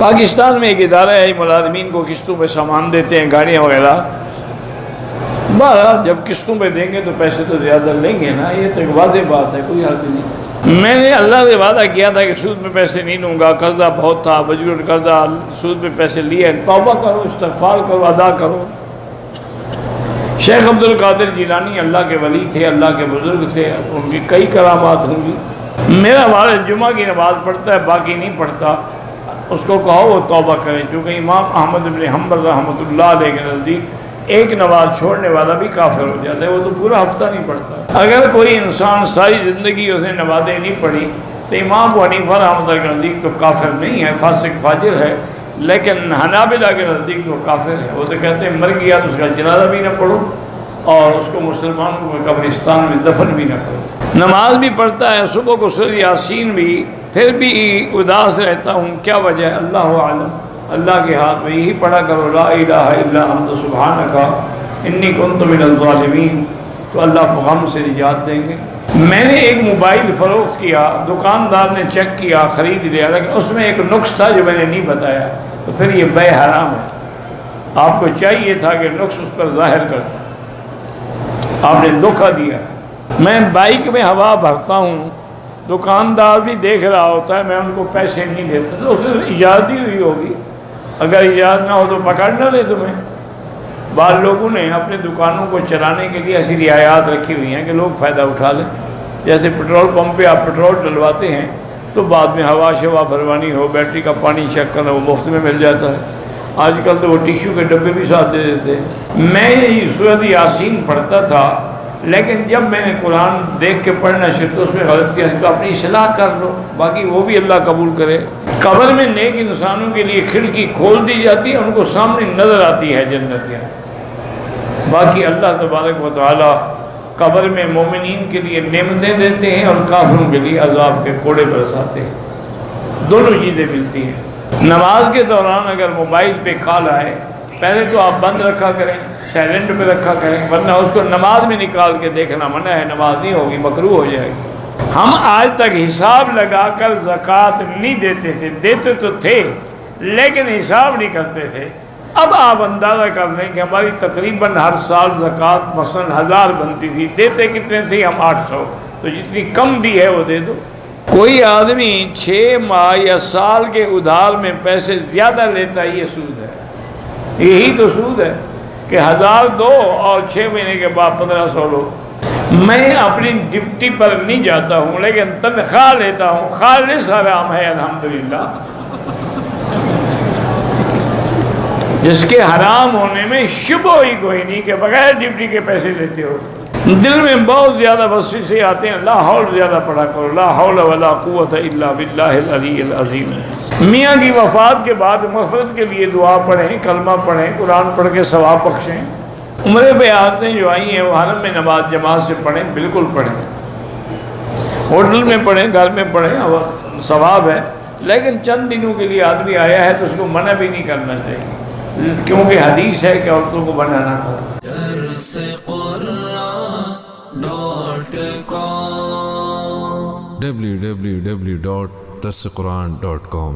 پاکستان میں ایک ادارہ ہے، ملازمین کو قسطوں پہ سامان دیتے ہیں، گاڑیاں وغیرہ. بہرحال جب قسطوں پہ دیں گے تو پیسے تو زیادہ لیں گے نا، یہ تو ایک واضح بات ہے، کوئی حرج نہیں. میں نے اللہ سے وعدہ کیا تھا کہ سود پہ پیسے نہیں لوں گا، قرضہ بہت تھا، بجٹ قرضہ، سود پہ پیسے لیے. توبہ کرو، استغفار کرو، ادا کرو. شیخ عبد القادر جیلانی اللہ کے ولی تھے، اللہ کے بزرگ تھے، ان کی کئی کرامات ہوں گی. میرا والد جمعہ کی نماز پڑھتا ہے، باقی نہیں پڑھتا. اس کو کہو وہ توبہ کرے، چونکہ امام احمد بن حنبل رحمۃ اللہ علیہ کے نزدیک ایک نماز چھوڑنے والا بھی کافر ہو جاتا ہے، وہ تو پورا ہفتہ نہیں پڑھتا. اگر کوئی انسان ساری زندگی اس نے نمازیں نہیں پڑھی تو امام ابو حنیفہ رحمۃ اللہ کے نزدیک تو کافر نہیں ہے، فاسق فاجر ہے. لیکن حنابلہ کے نزدیک تو کافر ہے. وہ تو کہتے ہیں مر گیا تو اس کا جنازہ بھی نہ پڑھو اور اس کو مسلمانوں کے قبرستان میں دفن بھی نہ کرو. نماز بھی پڑھتا ہے، صبح کو سورہ یاسین بھی، پھر بھی اداس رہتا ہوں. کیا وجہ ہے؟ اللہ عالم. اللہ کے ہاتھ میں. یہی پڑھا کرو لا الہ الا انت سبحانک انی کنت من الظالمین، تو اللہ غم سے نجات دیں گے. میں نے ایک موبائل فروخت کیا، دکاندار نے چیک کیا، خرید لیا، لیکن اس میں ایک نقص تھا جو میں نے نہیں بتایا، تو پھر یہ بے حرام ہے. آپ کو چاہیے تھا کہ نقص اس پر ظاہر کرتا، آپ نے دھوکہ دیا. میں بائک میں ہوا بھرتا ہوں، دکاندار بھی دیکھ رہا ہوتا ہے، میں ان کو پیسے نہیں دیتا، تو اس نے اجازت دی ہوئی ہوگی. اگر اجازت نہ ہو تو پکڑ نہ لے تمہیں. بعض لوگوں نے اپنے دکانوں کو چلانے کے لیے ایسی رعایات رکھی ہوئی ہیں کہ لوگ فائدہ اٹھا لیں. جیسے پیٹرول پمپ پہ آپ پیٹرول ڈلواتے ہیں تو بعد میں ہوا شوا بھروانی ہو، بیٹری کا پانی چیک کرنا، وہ مفت میں مل جاتا ہے. آج کل تو وہ ٹیشو کے ڈبے بھی ساتھ دے دیتے ہیں. میں یہ سورۃ یاسین پڑھتا تھا، لیکن جب میں نے قرآن دیکھ کے پڑھنا شروع تو اس میں غلطیاں ہیں، تو اپنی اصلاح کر لو، باقی وہ بھی اللہ قبول کرے. قبر میں نیک انسانوں کے لیے کھڑکی کھول دی جاتی ہے، ان کو سامنے نظر آتی ہے جنتیاں. باقی اللہ تبارک و تعالی قبر میں مومنین کے لیے نعمتیں دیتے ہیں اور کافروں کے لیے عذاب کے کوڑے برساتے ہیں. دونوں چیزیں ملتی ہیں. نماز کے دوران اگر موبائل پہ کال آئے، پہلے تو آپ بند رکھا کریں، سائلنٹ پہ رکھا کریں، ورنہ اس کو نماز میں نکال کے دیکھنا منع ہے، نماز نہیں ہوگی، مکروہ ہو جائے گی. ہم آج تک حساب لگا کر زکوٰۃ نہیں دیتے تھے، دیتے تو تھے لیکن حساب نہیں کرتے تھے. اب آپ اندازہ کر لیں کہ ہماری تقریباً ہر سال زکوٰۃ مثلاً 1000 بنتی تھی، دیتے کتنے تھے ہم؟ 800. تو جتنی کم دی ہے وہ دے دو. کوئی آدمی 6 ماہ یا سال کے ادھار میں پیسے زیادہ لیتا ہے، یہ سود ہے. یہی تو سود ہے کہ 1000 دو اور 6 مہینے کے بعد 1500 لو. میں اپنی ڈیوٹی پر نہیں جاتا ہوں لیکن تنخواہ لیتا ہوں، خالص حرام ہے الحمدللہ. جس کے حرام ہونے میں شبہ ہی کوئی نہیں کہ بغیر ڈیوٹی کے پیسے لیتے ہو. دل میں بہت زیادہ وسوسے آتے ہیں، لا حول زیادہ پڑھا کرو، لا حول ولا قوت الا باللہ العلی العظیم. میاں کی وفات کے بعد مغفرت کے لیے دعا پڑھیں، کلمہ پڑھیں، قرآن پڑھ کے ثواب بخشیں. عمرے پہ عادتیں جو آئی ہیں وہ حرم میں نماز جماعت سے پڑھیں، بالکل پڑھیں. ہوٹل میں پڑھیں، گھر میں پڑھیں، اور ثواب ہے. لیکن چند دنوں کے لیے آدمی آیا ہے تو اس کو منع بھی نہیں کرنا چاہیے، کیونکہ حدیث ہے کہ عورتوں کو منع نہ کرو. www.darsequran.com